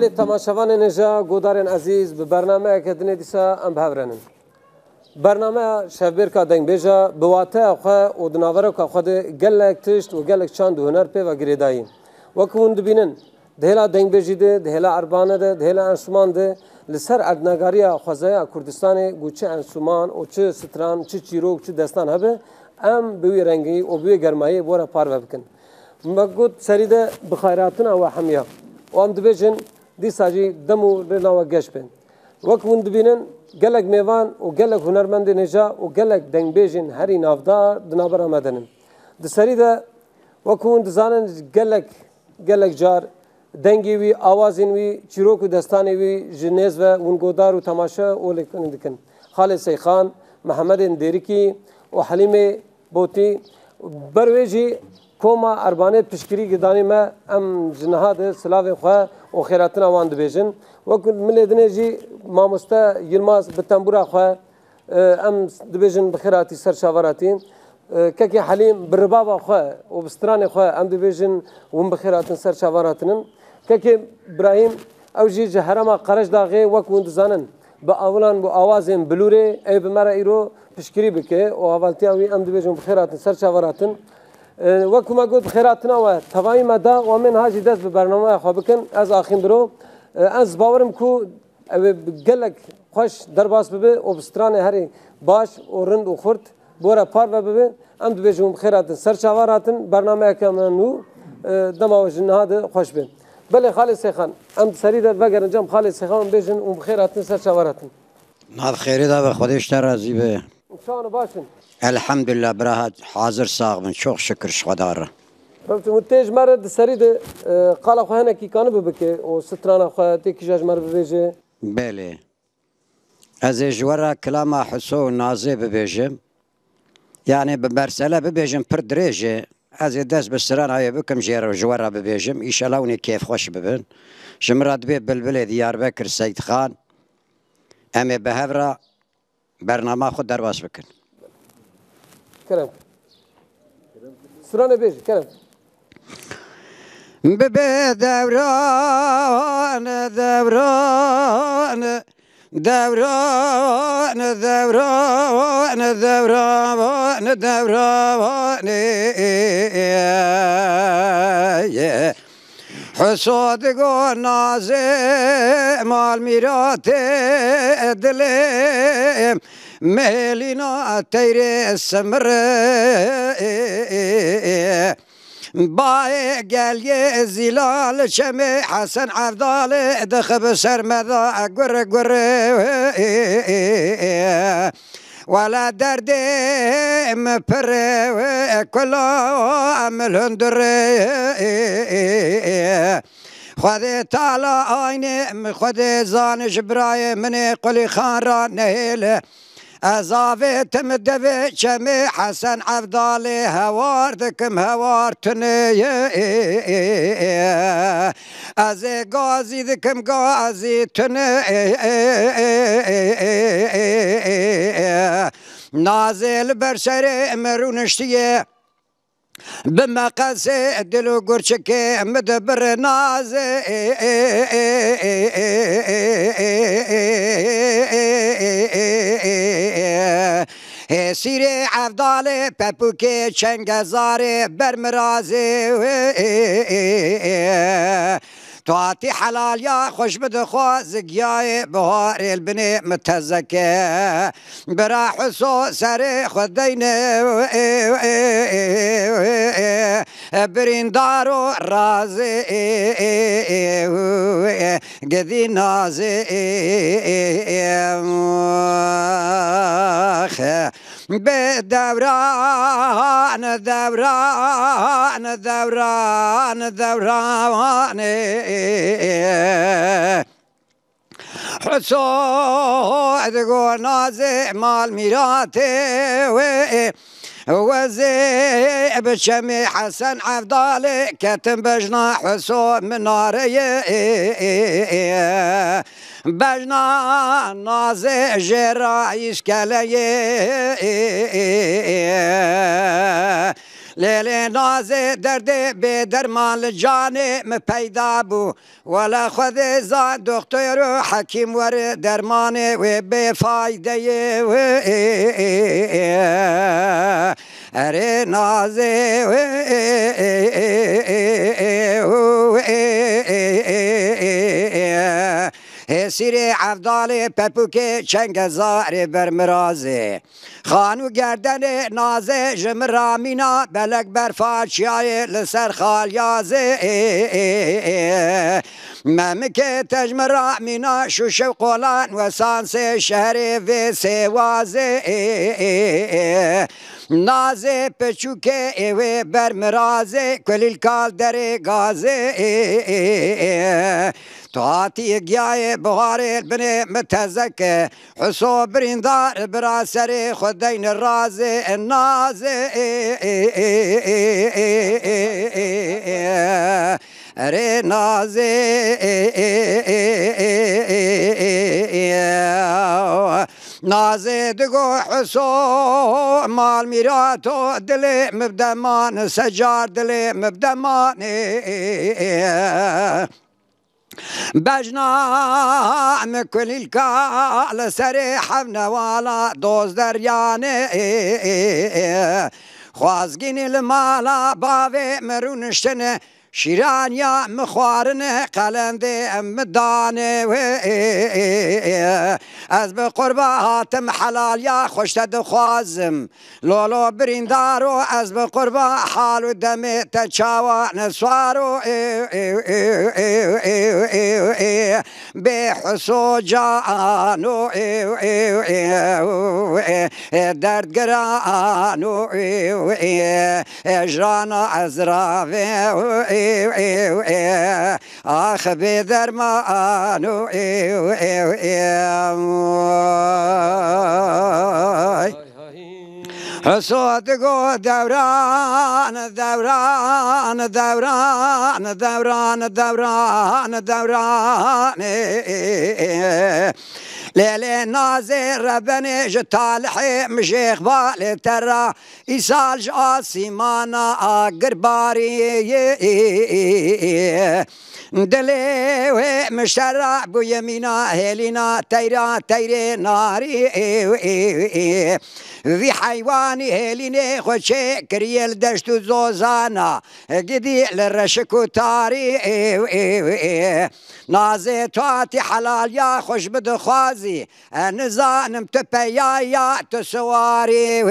بله تماشاوان نجا گودارن عزیز به برنامه کدنی دیسا ام بهورنن برنامه شبیر کا دنگ بیجا بواته خو او دناور کا خود گلک تشت و گلک چاند هنر په وگریدای وکوند بینن دهلا دنگ بیجیده دهلا اربانه ده دهلا انسمان ده لسر ادنگاریا خوازیا کردستان گوچه انسمان او چه ستران چه چیروک چه دستان هبه ام بوی رنگی او بوی گرمایی بورا پار بکن مگود سریده بخیراتنا و حمیا و ام دبیجن دی ساجی دمو رنا و گش بین وکوند بینن گلک میوان و گلک هنرمند نجا و گلک دنگ بیجن هری نافدار دنابر آمدنن دی سریده وکوند زانن گلک جار دنگی وی آوازین وی چیروک و دستانی وی جنیز و ونگودار و تماشا اولک کن خالد سیخان محمد دیرکی و حلیم بوتی برویجی کوما اربانه پشکری گدانی ما ام جنهاد سلاف خو و خیراتنا وان دبیجن وکل ملدنه جی ماموستا یلماز بتنبورا خو ام دبیجن بخیراتی سرشاوراتین كاكي حليم بالربابة خوا وبستراني خوا ام ديفيجن وم بخيراتن سر شاوراتن كاكي ابراهيم او جي جهرما قرش داغي وكوند زانن باولان بو اوازن بلوري اي بمرا ايرو بشكري بكي او اولتياوي ام ديفيجن بخيراتن سر شاوراتن وكما قلت بخيراتنا و تفاهم مدى ومن هاجي داس ببرنامج خو بكن از اخين برو از باورم كو قالك خوش درباس ببي وبستراني هري باش ورند وخرت بورا پار و ببین ام دو بیشم خیراتن سرچاوراتن برنامه کامنو دماغ جنهاد خوش بین بله خالد سیخان ام سریع در وگرن جام خالد سیخان بیشن خیراتن سرچاوراتن ناد خیری دا به خودش ترازی به شان باشن الحمدلله برای حاضر ساقم çok şükür خدا فهمت متج مرد سریع قال خو هنا کی کانو ببکه او ستران خو تکیجاج مر ببیجه بله از جوارا کلام حسو نازه ببیجم يعني بمرسله ببيجم پر دريجه از دست بسران هاي بكم جير جوارا ببيجم يشلاوني كيف خوش ببن جمرات بي بلبل ديار بكر سيد خان امي بهفرا برنامج خود درواس بكن كلام سرانه بيج كلام ببي دوران دوران دوران دوران دوران دوران حسود گو نازه مال میرات دلم مهلینا تیره سمره باي قال يا زلال شمي حسن عبدال دخب سرمدا قر قر ولا درد مبر كل عمل هندر خذ تعالى عيني خذ زان جبراي من قلي خان رانيل أزافي تمدفي شمي حسن عبدالي هواردكم هوارتني أزي غازي ذكم غازي تني نازل برشري مرونشتيه بمقاسي دلو قرشكي مدبر نازي سيري عبدالي بابوكي چنگزاري برمرازي تواتي حلال يا خوش بدخوا زقياي بهار البني متزكي براح سو سري خدين برين دارو رازي قذي نازي بدوران دوران دوران دوران حسود گو نازه مال میراته وزي بشمي حسن عبدالي كتم بجنا حسود مناري بجنا نازي جرايش كالي لیلی نازه درد به درمان لجانه پیدا بو ولا خود زان دکتر و حکیم ور درمانه و به فایده و اره نازه سیر عفدال پپوک چنگزار برمرازه خانو گردن نازه جمرامینا بلک برفاچیای لسر خالیازه ممکه تجمرامینا شوشو قولان و سانس شهر و سوازه نازه پچوکه ایوه برمرازه کلیل کال در گازه تاتی گیای بغار بنه متزکه حسو بریندار براسر خدین راز ناز اره ناز ناز دگو حسو مال میراتو دل مبدمان سجار دل مبدمان بجنام كل الكال سريح بنوالا دوز دريانه خوازگین المالا باوی مرونشتنه شیران یا مخوارنه قلنده امدانه از به قربه هاتم حلال یا خوشتد خوازم لولو بریندارو از به قربه حالو دم تچاوا نسوارو به حسو جانو دردگرانو اجرانا ازراوه آخ بدرمانو صادقو دوران دوران دوران دوران دوران دوران لیلی نازه ربنه جتالحی مشیخ بالی ترا ایسال آسیمانا آگر باری دلی و مشترع بو یمینا هلینا تیرا تیر ناری وی حیوانی هلینه خوچه کریل دشت و زوزانا گدی لرشکو تاری نازه تواتی حلال یا خوش بدخوازی نزانم تپیا یا تسواری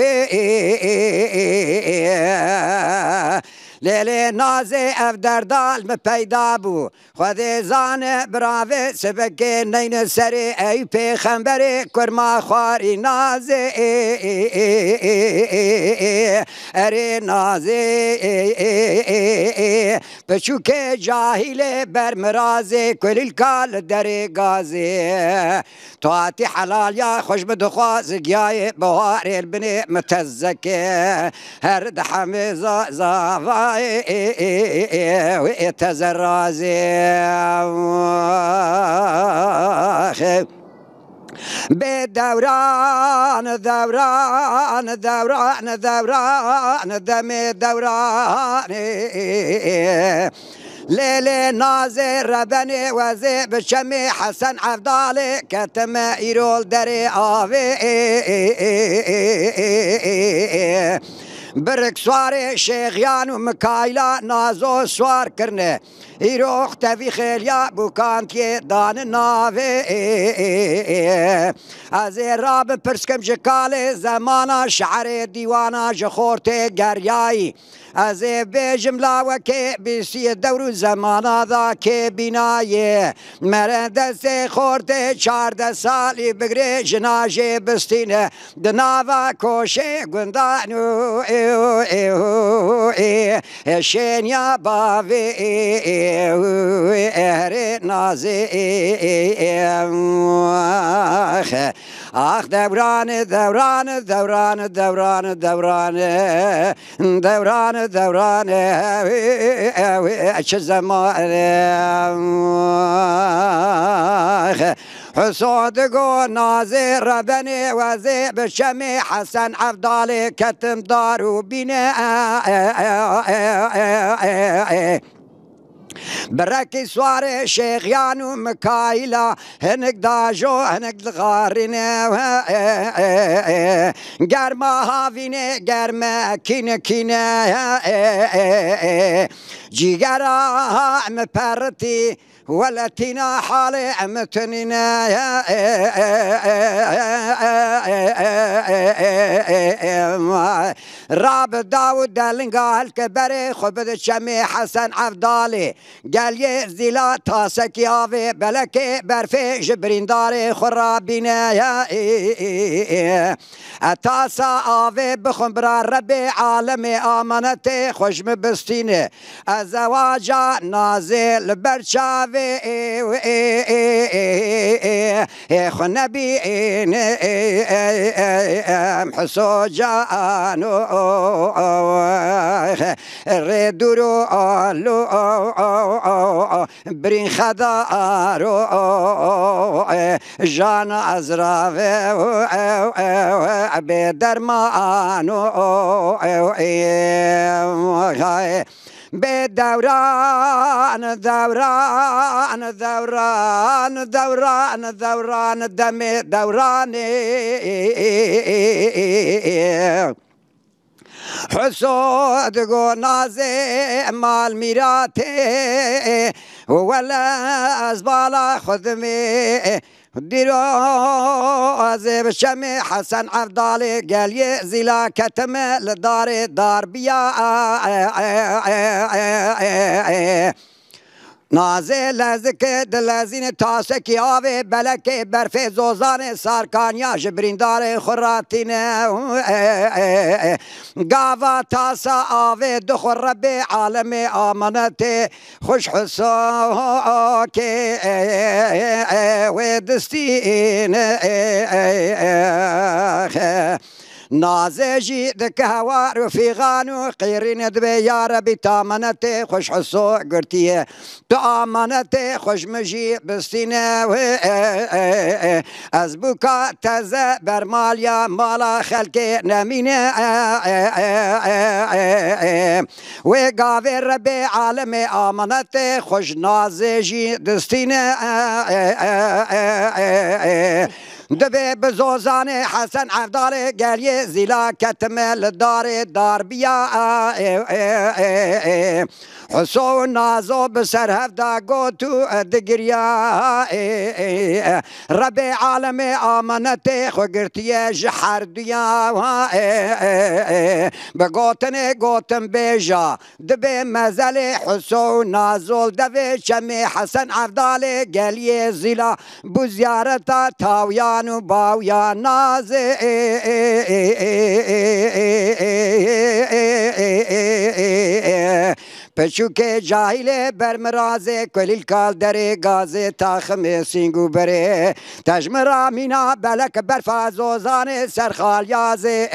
لیلی نازه اف دردال پیدا بو خود زانه براوه سبکه نین سری ای پیغمبر کرما خواری نازه اره نازه پچوک جاهل برمرازه کلیل کال در گازه تواتی حلال یا خوش بدخواز گیای بوار البنی متزکه هر دحمه زاوای واتزرازي بدوران دوران دوران دوران دم دوران لیلی نازه ربنی وزی بشمی حسن عفدالی کتم ایرول دری آوی برک سوار شیخیان و مکایلا نازو سوار کرنه ایروخ تفی خیلیا بوکانتی دان ناوی از راب پرسکم جکال زمانا شعر دیوانا جخورت گریایی از بیجم لاوکه بیسی دور زمانا دا که بینایه مرد سی خورده 14 سالی بگره جناجه بستینه دناوا کوشه گندانو شینیا باوی اره نازی آخ دوران دوران دوران دوران دوران دوران دوران چه زمان حسودگو نازی ربنی وزی بشمی حسن عبدالی کتم دارو بینه برکی سوار شیخیان و مکایلا هنک داجو هنک دغارینه گرما هاوینه گرما کینه کینه جیگرا مپرتی ولتنا حالي امتننا راب داود دلنقا الكبري خبد شمي حسن عبدالي قال يزيلا تاسك يافي بلكي برفي جبرين داري خرابينا اتاسا آفي بخمبرا ربي عالمي آمنتي خوش مبستيني الزواجا نازل برشافي خنبي حسو جانو ردورو برين خدارو جان ازراف بدرمانو بدوران دوران دوران دوران دوران دم دوراني حسود گو نازه مال میراته ولا از بالا خدمه دیرو از بشم حسن عبدالي قال يزيلا كتم لدار دار بيا نازه لزک دلزین تاسکی آوه بلکه برفه زوزان سارکانیا جبریندار خراتینه گاوا تاسا آوه دخور رب عالم آمنت خوش حسا که و دستین نازجي دك هوا رفيقان وقيرين دبي يا ربي تامنتي خوش حسو قرتيه تامنتي خوش مجي بستينه ازبوكا تزا برماليا مالا خلقي نمينه وقافي ربي عالمي آمنتي خوش نازجي دستينه دبي بزوزان حسن عبدالي قال يزيلا كتمل دار بيا حسو نازو بسر هفدا قوتو دقريا ربي عالمي آمنتي خقرتي جحر ديا بقوتني قوتن بيجا دبي مزالي حسو نازول دبي شمي حسن عبدالي قال يزيلا بزيارتا تاويا باويا نازي پچوکه جاهل برمرازه کلیل کال دره گازه تاخم سینگو بره تجمرا مینا بلک برفازوزان سرخال یازه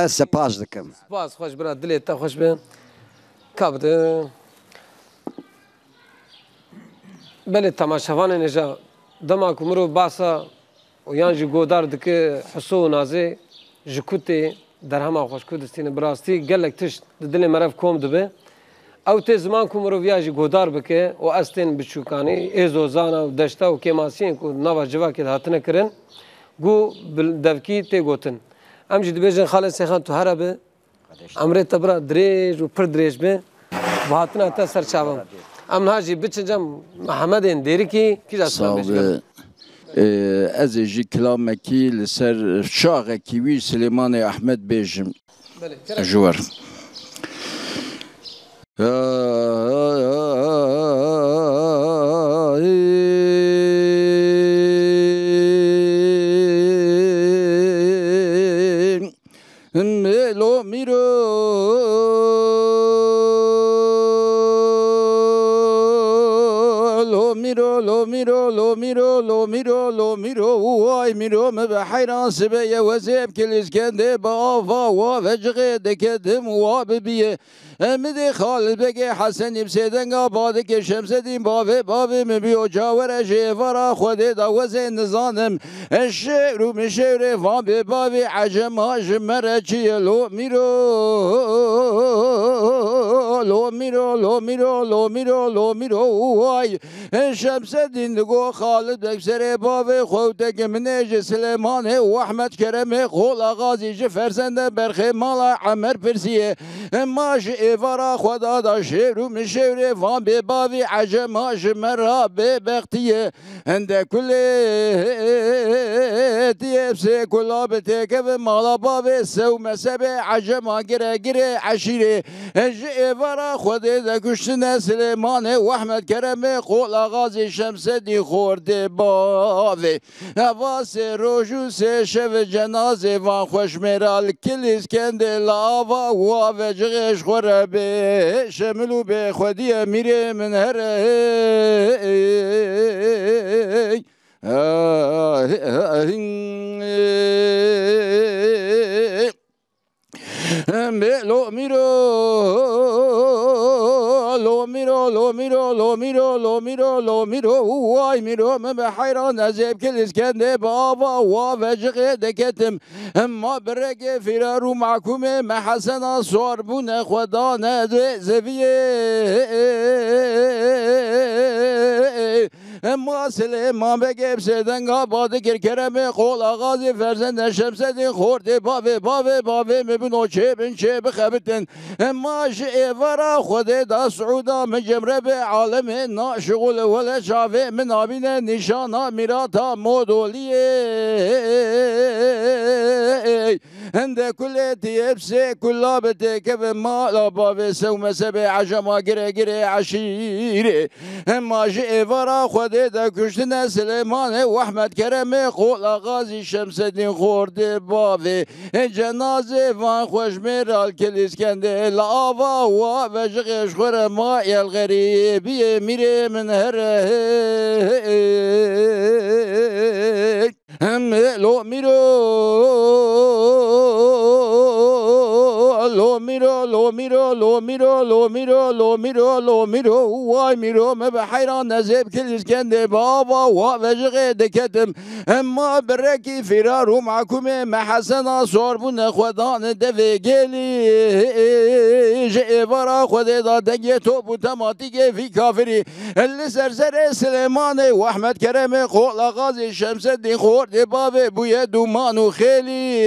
سپاس دکم سپاس خوش برا دلت تا خوش بین کابده بله تماشاوان نجا دما کمرو باسا و یان جی گودار دکه حسو نازه جکوتی در همه خوش کودستین براستی گلک تشت دل مرف کوم دبه او تی زمان کمرو ویا جی گودار بکه و استین بچوکانی ایزو زانا و دشتا و کماسین کو نوا جوا که هاتنه کرن گو دفکی تی گوتن ام جی دبیجن خالد سیخان تو هره به امره تبرا دریج و پر دریج به و هاتنه تا سرچاوم ام نهاجی بچنجم محمد اندیری کی جاسم بشکم از جی کلامکی لسر شاغ کیوی سلیمان احمد بیجم جوار ملو میرو لو میرو لو میرو لو میرو لو میرو لو میرو وای میرو مبحیران سبیه وزیب کلیز کنده با آفا و وجغه دکدم و ببیه امید خالد بگه حسنی بسیدنگا باده که شمس دین باوه مبیو جاور جیفارا خوده دوزه نزانم الشعر و مشعر وان به باوه عجم هاش مرچی لو میرو لو میرو لو میرو لو میرو لو میرو وای شمس دین دگو خالد بکسر باوه خوده که منیج سلیمانه و احمد کرمه خول آغازی جفرزنده برخی مالا عمر پرسیه ماش ایوارا خدا دا شعر و مشعر وان به باوی عجم هاش مرا به بختیه هنده کلی تیبسه کلا بتکه و مالا باوی سو مسبه عجم ها گره عشیره ایوارا خدا دا کشتن سلیمانه و احمد کرمه قول آغازی شمس دی خورده باوی نواس روشو سه شو جنازه وان خوش مرال کلیز کنده لاوا و وجغش خوره به شملو به خودی میره من هره لو میرو لو میرو لو میرو لو میرو لو میرو لو میرو وای میرو من به حیران ازیب کلیز کنده بابا و وجغه دکتم اما برگ فرارو محکومه محسنا صوربون خدا نده زویه اما سلیمان بگه بسیدنگا باده کرکرمه قول آغازی فرزند شمسدین خورده باوه مبنو چه بن چه بخبتن اما ایوارا خود دا سعودا مجمره به عالم ناشغول ولا شافه من آبین نشانا میراتا مودولیه هنده کل تیبسه کلا بتکه و مالا باوه سو مسبه عجما گره عشیره اما ایوارا خود دا کشتن سلیمانه و احمد کرمه قول آغازی شمس دین خورده باوه جنازه وان خوش میرال کلیز کنده لاوا و وجغش خوره مای الغریبی میره من هره هم لو میرو لو میرو لو میرو لو میرو لو میرو لو میرو لو میرو وای میرو ما به حیران نزیب کلیز کنده بابا و وجغه دکتم اما برکی فرار و محکومه محسنا صوربون خودان دوی گلی جیوارا خود دادگی تو بوتماتیگه فی کافری اللي سرسر سلیمانه و احمد کرمه قول آغازی شمس دین خورده بابه بوی دومان و خیلی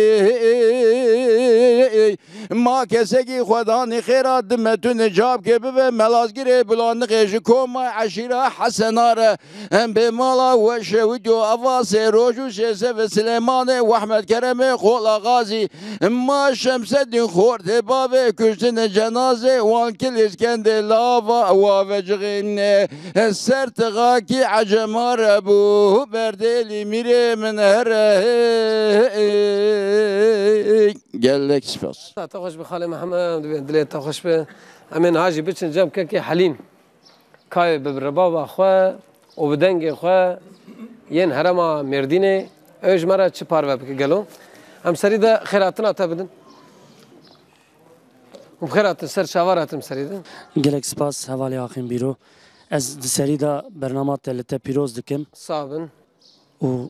ما کسی خدا نخیرات دمتون جاب که به ملازگیر بلان قیش کوما عشیره حسناره هم به مالا و شوید و آواز روشو شیسه و سلیمانه و احمد کرمه قول آغازی ما شمس دین خورده بابه کشتن جنازه وان کلیز کنده لاوا و وجغین سرتقا کی عجمار بو بردلی میره من هره گلک سپاس تخش بخاله محمد دليت تخش به امين هاجي بتشن جنب كي حليم كاي بالربابه خو وبدنگ خو ين هرما مردينه اج مره چ پارو بك گلو هم سريده خيراتنا تبدن وبخيرات سر شاوراتم سريده گلک سپاس حوالی آخرین بیرو از سريده برنامه تلت پیروز دکم صابن و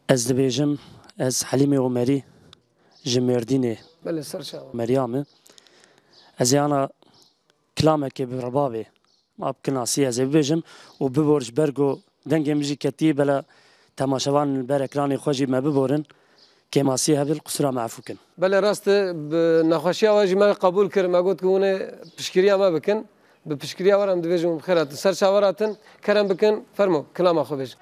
از دبیجم از حلیم عمری جمردینه بله سر شاور مريم از انا كلامك بربابي ما بكنا سياسي بيجم وببورج برغو دنگم جي كتي بلا تماشوان البركراني خوجي ما ببورن كما سيها بالقصرى معفوكن بله راست نخوشي واجي ما قبول كر ما قلت كونه بشكريا ما بكن بشكريا ورم دبيجم خيرات سر شاوراتن كرم بكن فرمو كلام اخو بيج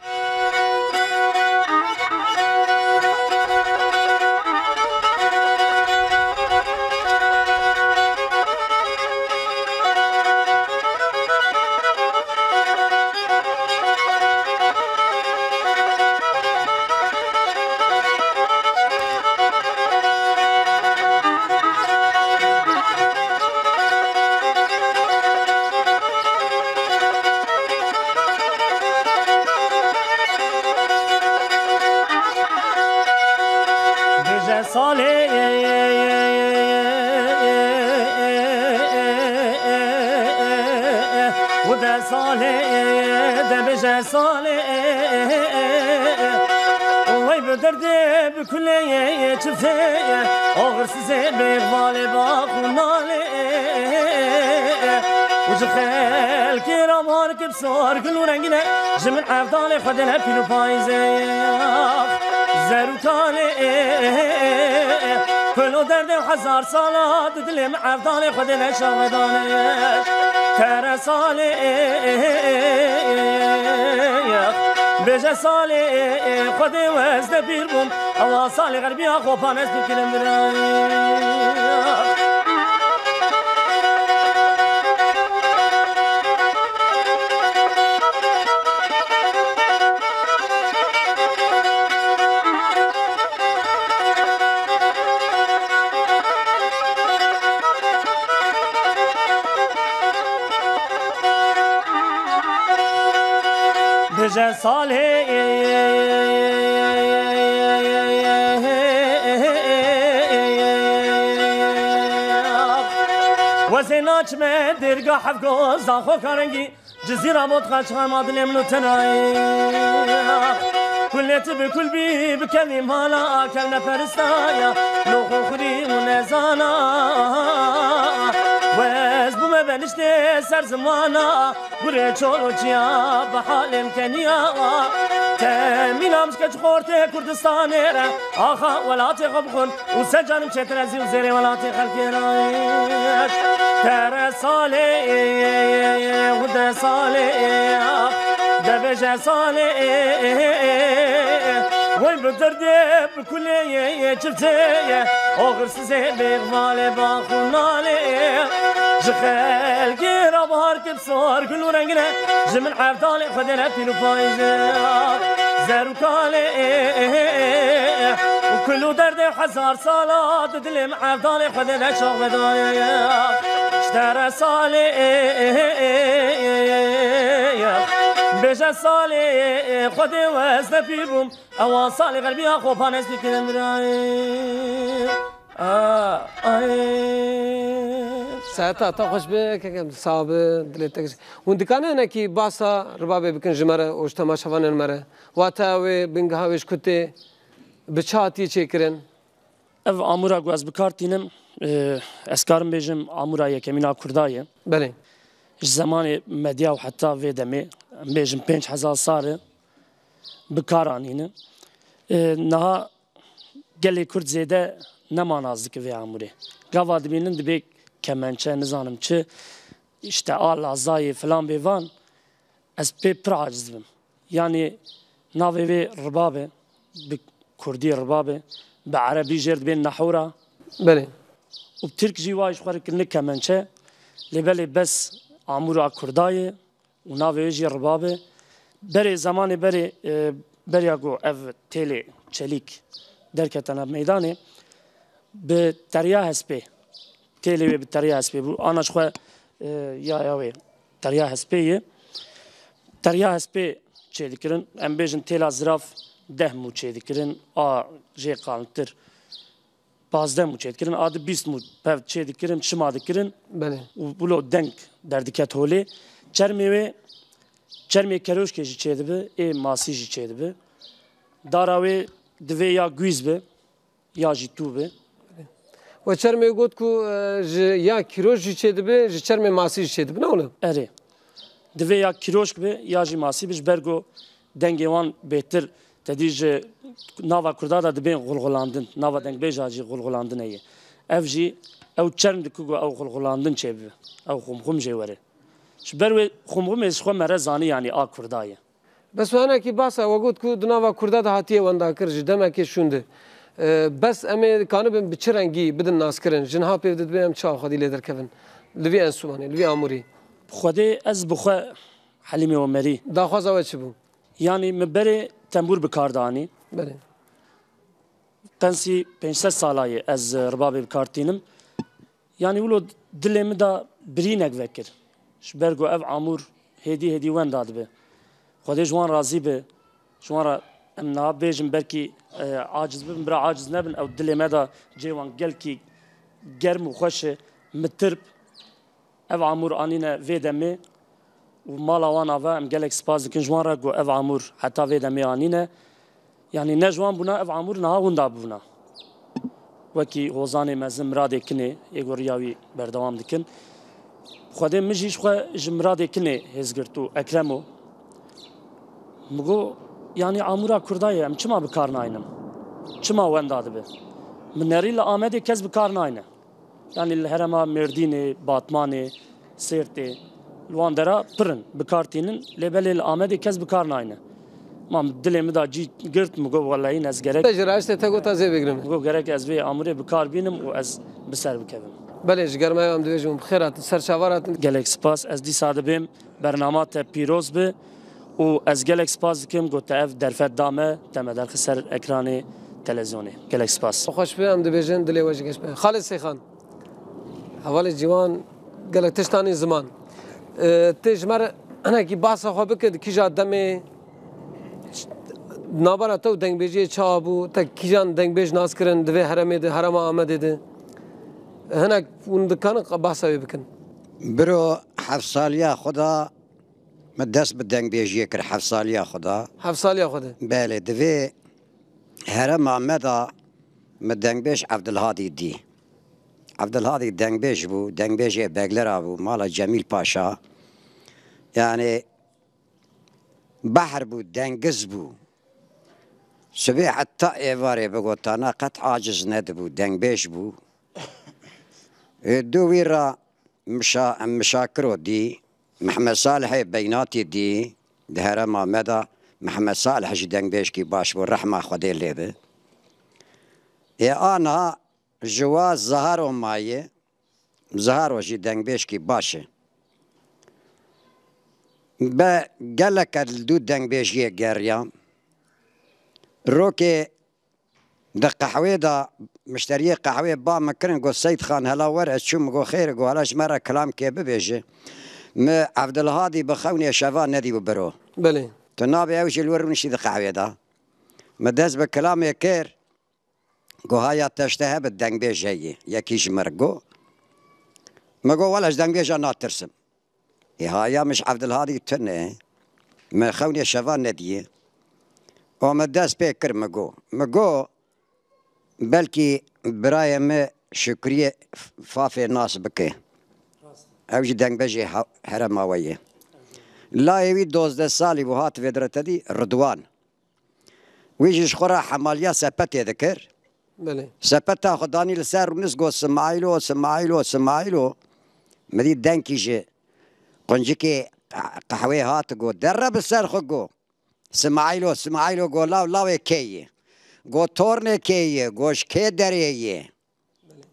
وده صالح ده بجا صالح وي بدردي بكل شفتي أغرس زي بغالي باخونالي وجخال كرام هارك بصار كل رنجنا جمن عفضالي خدنا فيلو بايزي زارو تالي كل درد وحزار صلاة دلي مع عفضالي خدنا شغداني ترى صالي بجا صالي خدي وزد بيربوم الله صالي غربي أخو بانس بكلم دراي بجا صالح وزناش ما درجة حفظ زاخو كارنجي جزيرة متخش ما دلم نتناي كل تب كل بي بكلم هلا كلنا فرستايا نوخو خدي ونزانا وز بوما بنشتي سر زمانا بري چولو چيا بحال امكانيا تامينا مش كجخورتي كردستان را آخا ولاتي خبخون وسجانم چترزي وزيري ولاتي خلقي رايش ترى صالح وده صالح ده بجا صالح وين بدردي بكل شفتي أغرس زي بغمالي باخونالي جخال كيرا بهار كبصار كل رنجنا جمن عفدالي خدنا فيلو بايزي زارو كالي وكل درد حزار صلاة دلي مع عفدالي خدنا شغداني اشترى صالح بجا صالح خدي وزن بيبوم أو صالح قلبي أخو بانس بكلم براي ساعتها تاخش بك كم صعب دلتك وندكان أنا كي باسا ربابي بكن جمرة وشتما شفان المرة واتاوي بنجهاويش كتة بچاتي چكرن اف آمورا گواز بکارتینم اسکارم بیجم آمورا یکمینا کردایه بله زمان مدیا و حتی ویدمی بیجم 5000 ساله بکارانینه نها گلی کرد زیده نما نازدیک وی آموره گاوا دبینن دبی کمنچه نزانم چه işte ağzayı falan bevan ez pe pracizim yani nave ve rbabe bi kurdi rbabe bi arabi jerd ben nahura بله وبترك جواي شخارك نكمنشة لبلي بس عمورا كرداي ونافي يجي ربابه بري زماني بري اگو اف تيلي چليك دركتنا ميداني بتريا هسبي تيلي بتريا هسبي انا شخوا يا تريا هسبي تريا هسبي چليكرن ام بيجن تيلا زراف دهمو چليكرن جي قانتر 15 مو چیدکرین آد 20 مو پفت چیدکرین شما دکرین بله و بلو دنگ در دکت هولی چرمی کروش که چیده به ای ماسی چیده به داراوی دوی یا گویز به یا جی تو به و چرمی گفت که یا کیروش چیده به چرمی ماسی چیده به نه اونه اره دوی یا کیروش به یا جی ماسی بش برگو دنگوان بهتر تدیج ناوا کردا da dibên gulgulandin nava dengbêja jî gulgulandin heye ev jî ew çerm dikû ew gulgulandin çêbibe ew xumxum jê were ji ber wê xumxum êz xwe mere zanî yanî a Kurda ye بس وانکی باسا وگوت کو دناوا کردا ده هاتیه وندا کر جدم کی شونده بس امه کانبم بچرنگی بدن ناس کرن جنها پیو دد بهم چا خدی لیدر کفن لوی انسومانی لوی اموری خودی ez bi xwe Helîmê Wemerî دا خوازا و چبو yanî me berê tembûr bikardanî بله Pensî 500 salayê ez ribabê bikartînim yanî wilo dilê min da birînek vekir ji ber ku ev amûr hêdî hêdî wenda dibe Xwedê ji wan razî be ji wan re em niha bêjin berkî aciz bibin bira aciz nebin ew dilê me da cê wan gelkî germ û xweş e min tirp ev amûr anîne vê demê ومالا وان آوا ام گلک سپاس دکن جوان را گو اف عمور حتی وی دمیانینه یعنی نه جوان بونا اف عمور نه وندا بونا وکی غوزان مزم را دکنه یگو ریاوی بردوام دکن خودم مجیش خو جمرا دکنه هزگرتو اکرمو مگو یعنی عمورا کردای ام چما بکار ناینم چما وندا دبه من نری لآمد کس بکار ناینه يعني الهرما مرديني باطماني سيرتي الوان درا برن بكارتينن لبل الآمد كز بكار ناينه ما دلي مدا جي قرت مگو والله این از گرک جراشت تگو تازه بگیرم مگو گرک از بی آموره بکار بینم و از بسر بکوم بله جگرمای هم دویجم بخیرات سرچاورات گلک سپاس از دی ساده بیم برنامات پیروز به و از گلک سپاس کم گوت اف درفت دامه تم در خسر اکران تلویزیونی گلک سپاس خوش بیم دویجن دلی وجهش به خالد سیخان اول جوان گلک تشتانی زمان تجمر انا کی باس خو بکد کی جا دمه نابرا تو دنگ بیجی چابو تا کیجان دنگ بیج ناس کرن دوی حرمه ده حرم آمده ده هناك وندكان باسا بكن برو حفصاليا خدا مدس بدنگ بیجی کر حفصاليا خدا حفصاليا خدا بله دوی حرم آمده مدنگ بیج عبدالهادی دی عبدالهادي دنگ بیج بو دنگ بیجی بگلر بو مالا جمیل پاشا يعني بحر بو دنگز بو سبي حتى إيفاري بقوتانا قد عاجز ندبو دنگ بيش بو دو ويرا مشاكرو دي محمد صالح بيناتي دي دهرا ما مدى محمد صالح جي دنگ بيش كي باش بو الرحمة خدي الليبه أنا جواز زهارو مايه زهارو جي دنگ بيش كي باشه قالك الدو دنگ بيش جاريا روكي دا قهوه دا مشتري قهوه با مكرن قو سيد خان هلا ورقت شو مقو خير قو هلاش مرة كلام كي ببيجي ما عبد الهادي بخوني شافان ندي ببرو بله تنابي اوجي الورون شي دا قهوه دا مداز بكلام يكير قو هايا تشتهى بالدنگ بيج هي يكيش مرقو ما قو ولاش دنگ بيج انا ترسم هايا مش عبد الهادي تنه ما خوني شافان نديه ومداس بيكر مقو بلكي برايا ما شكرية فافي الناس بكي اوجي دنگ بجي حرما ويه لا يوي 12 سالي وهات فيدرتا دي رضوان ويجي شخورا حماليا سبت يذكر بله سبتا خداني لسار ونسقو سمايلو مدي دنكي جي قنجكي قهوه هات قو درب السر خقو سماعيلو قو لاوي كيه قو تورني كيه قوش كي دريه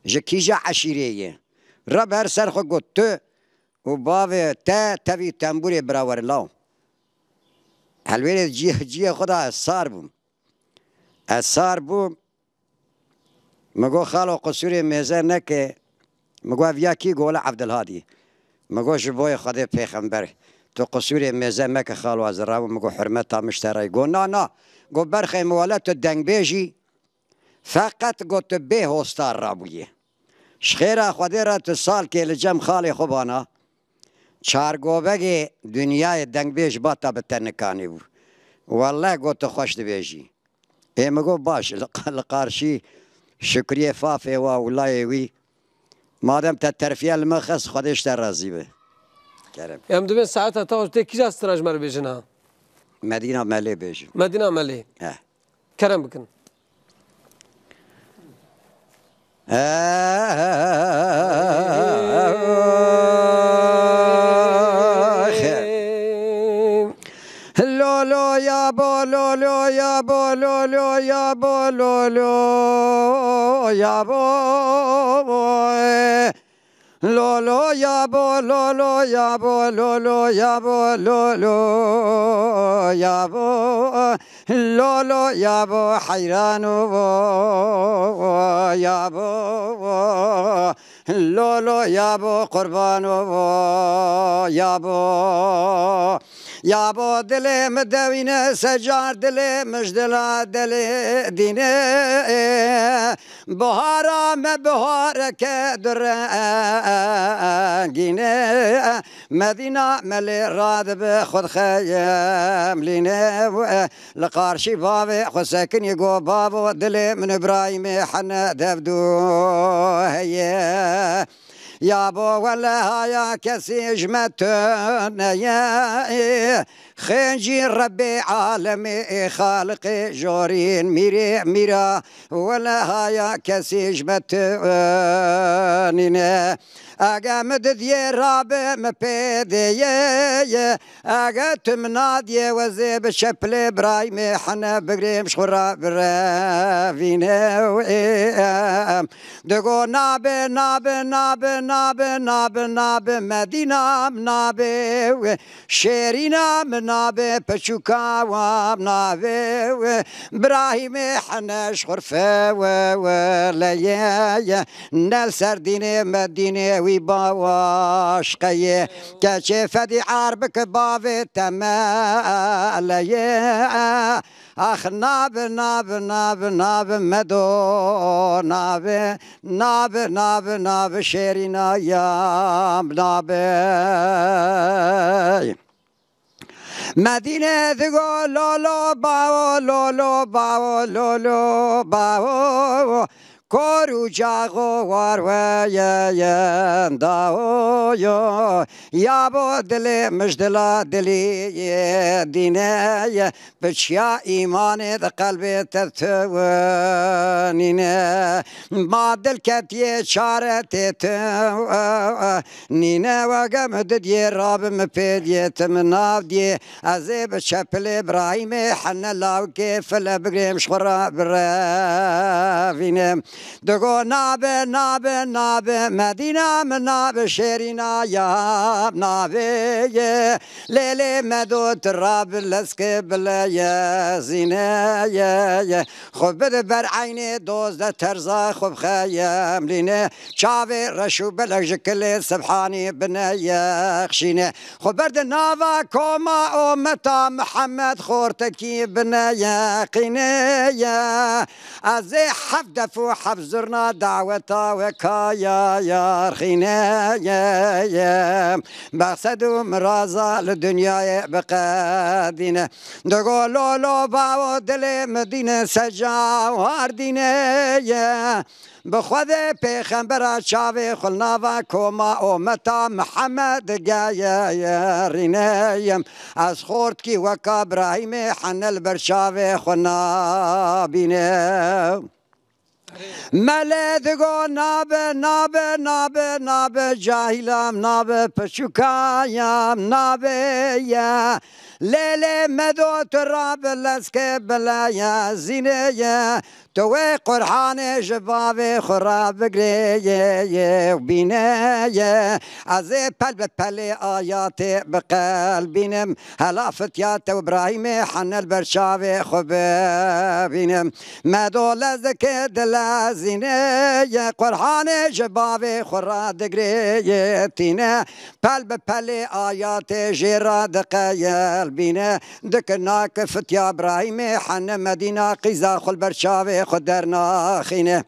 جكيجا عشيريه رب هر سر خقو تو وباوي تبي تنبوري براور لاو هلويني جي خدا السار بوم مقو خالو قصوري ميزان نكي مقو فياكي قول عبد الهادي مقو جبوي خدي پیغمبر تو قصوري ميزان مك خالو ازراو مقو حرمتها مشتري يقول نا قو برخي موالات الدنگ بيجي فقط قو تبيه هوستار رابويه شخيرا خديرا تسال كي لجم خالي خبانا چارگو بگي دنياي دنگ بيج باتا بتنكاني بو والله قو تخوش دبيجي اي مقو باش لقارشي شكريه فافي والله وي مادام تترفيه المخص خديش ترازي به يا مدبن ساعتها تاوش تي كيجا استراج مر بيجنا مدينة مالي بيجي مدينة مالي كرم بكن لولو يا بو لولو يا بو لولو يا بو لولو يا بو لولو يا بو لولو يا بو لولو يا بو لولو يا بو لولو يا بو حيران يا بو لولو يا بو قربان يا بو دلي مدوينه سجار دلي مش دلي دينه بهارا ما بهارك درانجينه مدينة ملي راد بخد خيام لينا لقارشي بابي خد ساكن يقو بابو دلي من إبراهيم حنا دبدو هيا يا بو ولا يا كسي جمتنا يا خنجي ربي عالمي خالقي جورين ميري ميرا ولا يا كسي جمتنا اگه مددی رابه مپیدیه اگه تمنادیه وزی بشپل برای میحنه بگریم شخورا براوینه دگو نابه نابه نابه نابه نابه نابه مدینام نابه شیرینام نابه پچوکاوام نابه برای میحنه شخورفه ولیه نل سردینه مدینه وی باواش قیه که فدی عربک باوی تمالیه اخ ناب ناب ناب ناب مدو ناب ناب ناب ناب شیرینا یام ناب مدینه دگو لولو باو لولو باو لولو باو کورو جاغو وارویا داو یا با دل مجدلا دلی دینه بچیا ایمان د قلب تتوانینه ما دل کتیه چاره تو نینه و گمد دی راب مپیدیه تمناو دی ازیب چپل ابراهیم حنلاو که فل بگریم شخورا براوینه دگو نابه نابه نابه مدینه من نابه شیرینا یا نابه لیلی مدو تراب لسکه بلا زینه خوب بده بر عین دوزده ترزا خوب خیم لینه چاوی رشو بلک جکل سبحانی بنه خشینه خوب برد ناوا کوما امتا محمد خورتکی بنه یقینه از حفدفو حفظرنا دعوتا وكايا يا رخينا يا بقصدو مرازا للدنيا بقادينا دقو لولو باو دلي مدينة سجا واردينا يا بخواد پیغمبر چاوی خلناوا کوما امتا محمد گایا یا رینیم از خورد کی وکا ابراهیم حنل برچاوی خلنا بینه ملدگو نابه نابه نابه نابه جاهلم نابه پشوکایم نابه یا لیل مدو تراب لسکه بلایا زینه یا توی قرآن جواب خراب بگریه بینه از پل به پل آیات بقلبینم هلا فتیات ابراهیم حنل برشاو خوب بینم مدو لزک دل زینه قرآن جواب خراب بگریه تینه پل به پل آیات جراد قیل بینه دکناک فتیا ابراهیم حنل مدینه قیزا خل برشاو خدرنا خینه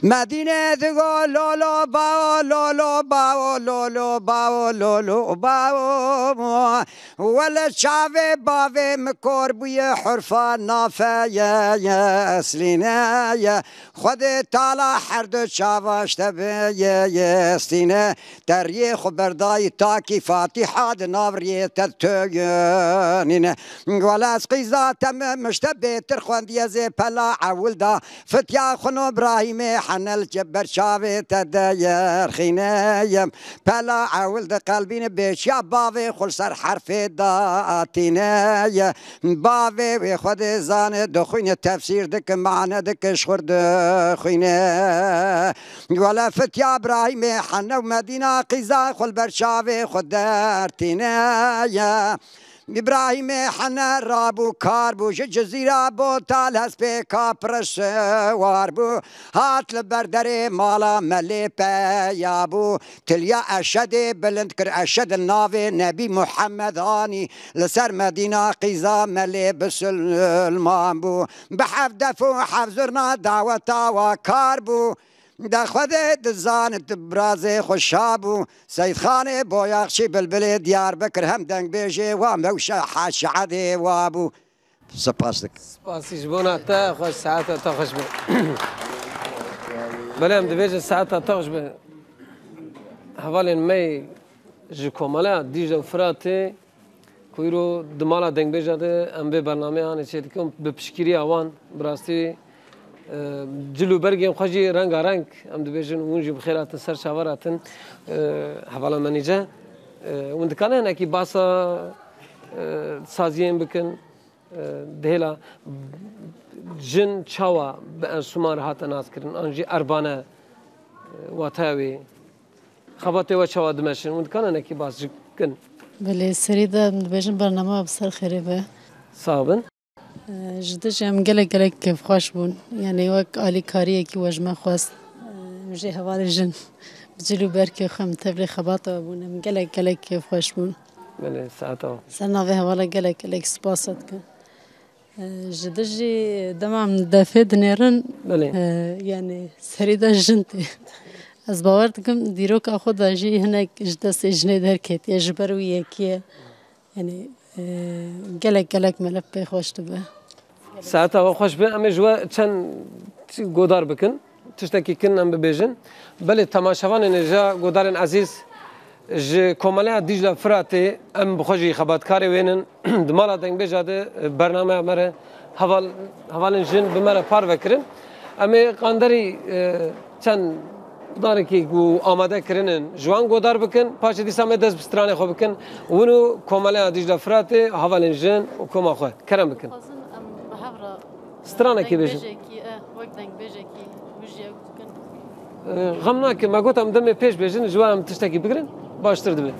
مدینه دگو لولو باو لولو باو لولو باو لولو باو ولا شاوه باوه مکور بوی حرفا نافه یا اسلینه یا خود تالا هر دو شاواشته به استینه دریه خبردای تاکی فاتحه دناوریه تتوینینه ولا از قیزا تم مشته بیتر خوندیه زی پلا عول دا فتیا خنو ابراهیم حنل جبر شاوه تدایر خینیم پلا عول دا قلبین بیشیا باوه خلصر حرف داتینه باوه و خود زانه دخوین تفسیر دک معنی دک شخور دخوینه ولا فتیا ابراهیم حنل مدینه قیزا خل برشاوه خود دارتینه ابراهیم حنا رابو کاربو جزیره بو تال هسپی کاپرش واربو هات لبردر مالا ملی پیابو تلیا اشد بلند کر اشد ناو نبی محمد آنی لسر مدینه قیزا ملی بسلمان بو بحفدفو حفظرنا دعوتا و کاربو دخوده دزانت برازه خوشابو سید خانه بویاخشی بلبل دیار بکر هم دنگ بیجه و موشا حاشعه وابو سپاس دک سپاسیش بونا تا خوش ساعت تا خوش به بله ام دویج ساعت تا خوش به حوالین می جکومالا دیجا و فراته کویرو دمالا دنگ بیجاده ام به برنامه آن چه دیکم به پشکیری آوان براستی جلو برگیم خوشی رنگ ام دویجن اونجی بخیراتن سر شاوراتن حوالا منیجه اون دکانه نکی باسا سازیم بکن دهلا جن چاوا به انسومان هات ناز کردن آنجی اربانه واتاوی خباته و چاوا دمشن اون دکانه نکی باس جکن بله سری دا بيجن برنامه بسر خريبه صابن جدش هم گلک کیف خوش بون یعنی وک علی کاریه کی وجمه خواست مجی هوار جن بجلو برکی خم تبلی خباطه بون هم گلک کیف خوش بون بله ساعتا سرنا به حوالا گلک سپاسد کن جدجی دمام دفع دنیرن بله یعنی سری دا جنتی از باور دکم دیروک آخو داجی هنک جدست جنه در کت یا جبروی یکیه یعنی گلک ملف پی خوش به ساعتا و خوش به اما جوا چند گودار بکن تشتکی کن ام ببیجن بله تماشاوان نجا گودارن عزیز ج کومالا دیجلا فراته ام بخوجی خبات کاری وینن دمالا دنگ بجاده برنامه مره حوالن جن بمره پار وکرن اما قاندری چند داره که گو آماده کردن جوان گودار بکن پاش دیسا می دست بسترانه خو بکن ونو کومالا دیجلا فراته حوالن جن و کوما خو کرم بکن سترانه کی بجن غم ناکه ما گفتم دم پیش بجن جوان تشتکی بگیرن باشتر دبی